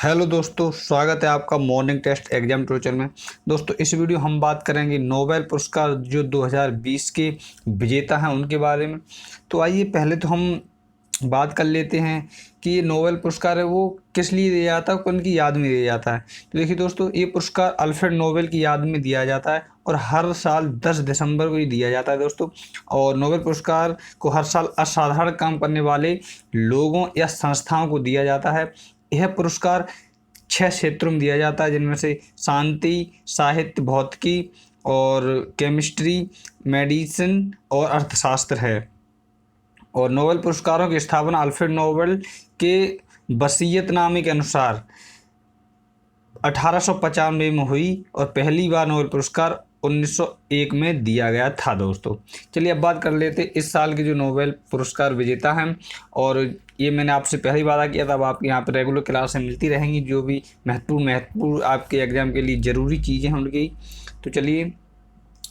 Hello दोस्तों, स्वागत है आपका मॉर्निंग टेस्ट एग्जाम ट्यूटर में। दोस्तों, इस वीडियो हम बात करेंगे नोबेल पुरस्कार जो 2020 के विजेता हैं उनके बारे में। तो आइए पहले तो हम बात कर लेते हैं कि ये नोबेल पुरस्कार है वो किस लिए दिया जाता है, कौन की याद में दिया जाता है। तो देखिए दोस्तों, ये पुरस्कार अल्फ्रेड नोबेल की याद में दिया जाता है और हर साल 10 दिसंबर को ही दिया जाता है दोस्तों। और नोबेल पुरस्कार को हर साल असाधारण काम करने वाले लोगों या संस्थाओं को दिया जाता है। यह पुरस्कार 6 क्षेत्रों में दिया जाता है, जिनमें से शांति, साहित्य, भौतिकी और केमिस्ट्री, मेडिसिन और अर्थशास्त्र है। और नोबेल पुरस्कारों की स्थापना अल्फ्रेड नोबेल के वसीयतनामे के अनुसार 1895 में हुई और पहली बार नोबेल पुरस्कार 1901 में दिया गया था दोस्तों। चलिए अब बात कर लेते इस साल के जो नोबेल पुरस्कार विजेता हैं। और ये मैंने आपसे पहले वादा किया था, अब आपके यहाँ पर रेगुलर क्लासें मिलती रहेंगी, जो भी महत्वपूर्ण आपके एग्जाम के लिए ज़रूरी चीज़ें हैं उनकी। तो चलिए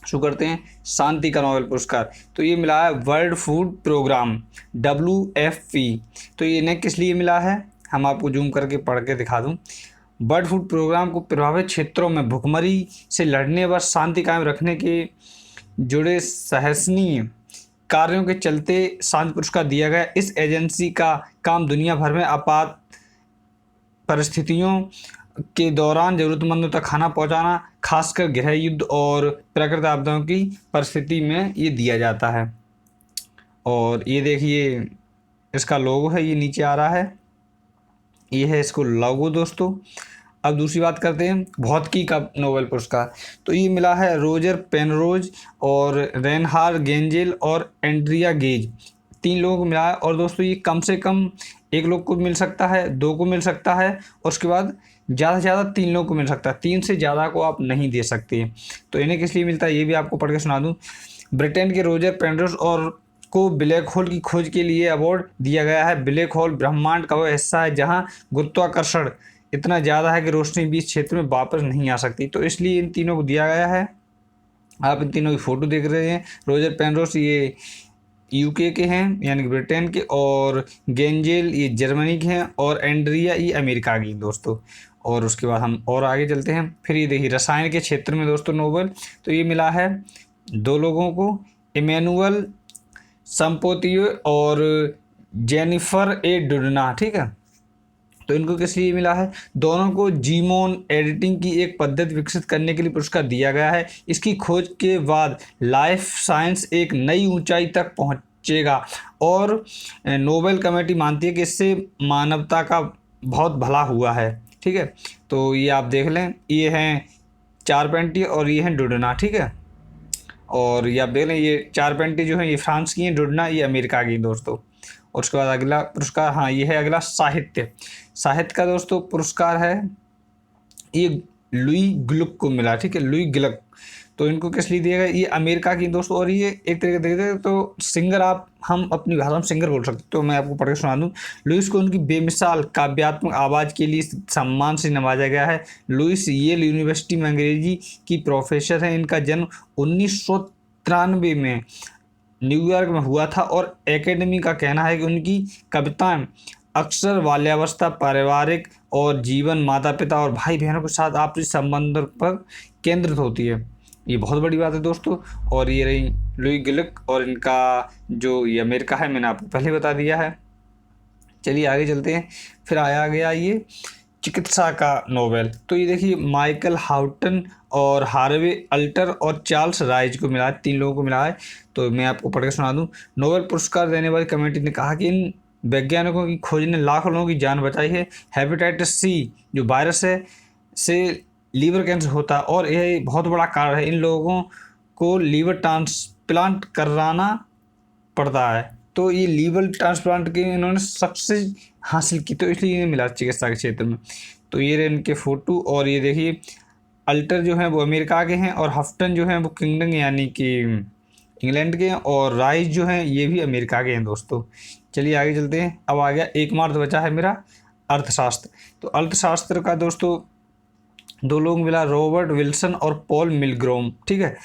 शुरू करते हैं। शांति का नोबेल पुरस्कार तो ये मिला है वर्ल्ड फूड प्रोग्राम WFP। तो ये इन्हें किस लिए मिला है, हम आपको जूम करके पढ़ के दिखा दूँ। वर्ल्ड फूड प्रोग्राम को प्रभावित क्षेत्रों में भुखमरी से लड़ने व शांति कायम रखने के जुड़े सराहनीय कार्यों के चलते शांति पुरस्कार दिया गया। इस एजेंसी का काम दुनिया भर में आपात परिस्थितियों के दौरान ज़रूरतमंदों तक खाना पहुंचाना, खासकर गृह युद्ध और प्राकृतिक आपदाओं की परिस्थिति में ये दिया जाता है। और ये देखिए इसका लोगो है, ये नीचे आ रहा है, ये है इसको लोगो दोस्तों। अब दूसरी बात करते हैं भौतिकी का नोबेल पुरस्कार। तो ये मिला है रोजर पेनरोज और रेनहार्ड गेंजेल और एंड्रिया गेज, 3 लोगों को मिला है। और दोस्तों ये कम से कम 1 लोग को मिल सकता है, 2 को मिल सकता है और उसके बाद ज़्यादा से ज़्यादा 3 लोगों को मिल सकता है, 3 से ज़्यादा को आप नहीं दे सकते। तो इन्हें किस लिए मिलता है ये भी आपको पढ़ के सुना दूँ। ब्रिटेन के रोजर पेनरोज और को ब्लैक होल की खोज के लिए अवार्ड दिया गया है। ब्लैक होल ब्रह्मांड का वह हिस्सा है जहां गुरुत्वाकर्षण इतना ज़्यादा है कि रोशनी बीच क्षेत्र में वापस नहीं आ सकती, तो इसलिए इन तीनों को दिया गया है। आप इन तीनों की फ़ोटो देख रहे हैं। रोजर पेनरोज ये UK के हैं यानी कि ब्रिटेन के, और गेंजेल ये जर्मनी के हैं, और एंड्रिया ये अमेरिका की दोस्तों। और उसके बाद हम और आगे चलते हैं। फिर ये देखिए रसायन के क्षेत्र में दोस्तों नोबेल तो ये मिला है 2 लोगों को, इमैनुअल संपोतियो और जेनिफर ए डुडना, ठीक है। तो इनको किस लिए मिला है, दोनों को जीनोम एडिटिंग की एक पद्धति विकसित करने के लिए पुरस्कार दिया गया है। इसकी खोज के बाद लाइफ साइंस एक नई ऊंचाई तक पहुंचेगा और नोबेल कमेटी मानती है कि इससे मानवता का बहुत भला हुआ है, ठीक है। तो ये आप देख लें, ये हैं चारपेंटी और ये हैं डुडना, ठीक है। और ये आप देख लें, ये चारपेंटी जो है ये फ्रांस की हैं, डुडना ये अमेरिका की दोस्तों। और उसके बाद अगला पुरस्कार, हाँ ये है अगला साहित्य का दोस्तों पुरस्कार है, ये लुई ग्लुक को मिला, ठीक है, लुई ग्लुक। तो इनको किस लिए दिया गया, ये अमेरिका की दोस्तों। और ये एक तरीके देखते तो सिंगर, आप हम अपनी भाषा में सिंगर बोल सकते, तो मैं आपको पढ़ के सुना दूँ। लुइस को उनकी बेमिसाल काव्यात्मक आवाज़ के लिए सम्मान से नवाजा गया है। लुइस येल यूनिवर्सिटी में अंग्रेजी की प्रोफेसर हैं। इनका जन्म 1993 में न्यूयॉर्क में हुआ था और एकेडमी का कहना है कि उनकी कविताएं अक्सर बाल्यावस्था, पारिवारिक और जीवन, माता पिता और भाई बहनों के साथ आपसी संबंध पर केंद्रित होती है। ये बहुत बड़ी बात है दोस्तों। और ये रही लुई ग्लुक, और इनका जो ये अमेरिका है मैंने आपको पहले बता दिया है। चलिए आगे चलते हैं। फिर आया गया ये चिकित्सा का नोबेल। तो ये देखिए माइकल हाउटन और हार्वे अल्टर और चार्ल्स राइज को मिला है, 3 लोगों को मिला है। तो मैं आपको पढ़ के सुना दूँ। नोबेल पुरस्कार देने वाली कमेटी ने कहा कि इन वैज्ञानिकों की खोज ने लाखों लोगों की जान बचाई है। हेपेटाइटिस C जो वायरस है से लीवर कैंसर होता है और यह बहुत बड़ा कारण है। इन लोगों को लीवर ट्रांसप्लांट कराना पड़ता है, तो ये लीवर ट्रांसप्लांट की इन्होंने सक्सेस हासिल की, तो इसलिए इन्हें मिला चिकित्सा के क्षेत्र में। तो ये रहे इनके फ़ोटो। और ये देखिए अल्टर जो है वो अमेरिका के हैं और हफ्टन जो है वो किंगडम यानी कि इंग्लैंड के हैं, और राइस जो हैं ये भी अमेरिका के हैं दोस्तों। चलिए आगे चलते हैं। अब आ गया एकमात्र बचा है मेरा अर्थशास्त्र। तो अर्थशास्त्र का दोस्तों 2 लोग मिला, रॉबर्ट विल्सन और पॉल मिलग्रोम, ठीक है।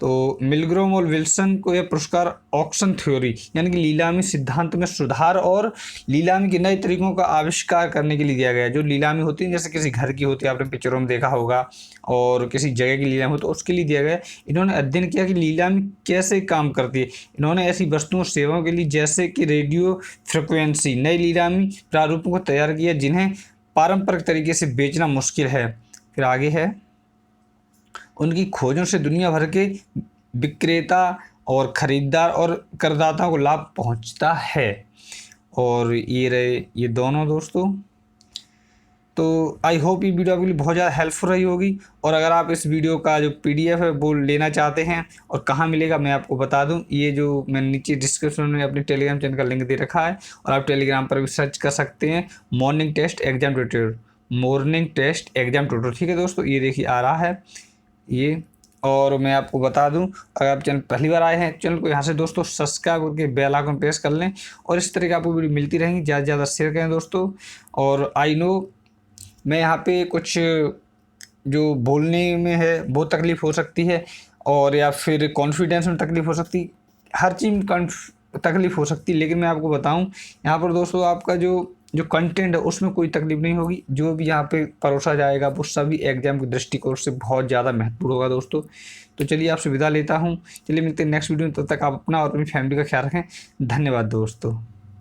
तो मिलग्रोम और विल्सन को यह पुरस्कार ऑक्शन थ्योरी यानी कि नीलामी सिद्धांत में सुधार और नीलामी के नए तरीकों का आविष्कार करने के लिए दिया गया है। जो नीलामी होती है जैसे किसी घर की होती है, आपने पिक्चरों में देखा होगा, और किसी जगह की नीलामी हो तो उसके लिए दिया गया है। इन्होंने अध्ययन किया कि नीलामी कैसे काम करती है। इन्होंने ऐसी वस्तुओं और सेवाओं के लिए जैसे कि रेडियो फ्रिक्वेंसी नई नीलामी प्रारूपों को तैयार किया जिन्हें पारंपरिक तरीके से बेचना मुश्किल है। फिर आगे है, उनकी खोजों से दुनिया भर के विक्रेता और खरीदार और करदाताओं को लाभ पहुंचता है। और ये रहे ये दोनों दोस्तों। तो आई होप ये वीडियो आपके लिए बहुत ज़्यादा हेल्पफुल रही होगी। और अगर आप इस वीडियो का जो PDF है वो लेना चाहते हैं और कहाँ मिलेगा मैं आपको बता दूं, ये जो मैंने नीचे डिस्क्रिप्शन में अपने टेलीग्राम चैनल का लिंक दे रखा है और आप टेलीग्राम पर भी सर्च कर सकते हैं मॉर्निंग टेस्ट एग्जाम ट्यूटर। ठीक है दोस्तों, ये देखिए आ रहा है ये। और मैं आपको बता दूं, अगर आप चैनल पहली बार आए हैं चैनल को यहाँ से दोस्तों सब्सक्राइब करके बेल आइकन प्रेस कर लें और इस तरह की आपको वीडियो मिलती रहेंगी। ज़्यादा से ज़्यादा शेयर करें दोस्तों। और आई नो मैं यहाँ पे कुछ जो बोलने में है बहुत तकलीफ़ हो सकती है और या फिर कॉन्फिडेंस में तकलीफ़ हो सकती, हर चीज़ में तकलीफ़ हो सकती है, लेकिन मैं आपको बताऊं यहाँ पर दोस्तों आपका जो कंटेंट है उसमें कोई तकलीफ़ नहीं होगी। जो भी यहाँ पे परोसा जाएगा वो सभी एग्जाम के दृष्टिकोण से बहुत ज़्यादा महत्वपूर्ण होगा दोस्तों। तो चलिए आपसे विदा लेता हूँ। चलिए मिलते हैं नेक्स्ट वीडियो में, तब तक आप अपना और अपनी फैमिली का ख्याल रखें। धन्यवाद दोस्तों।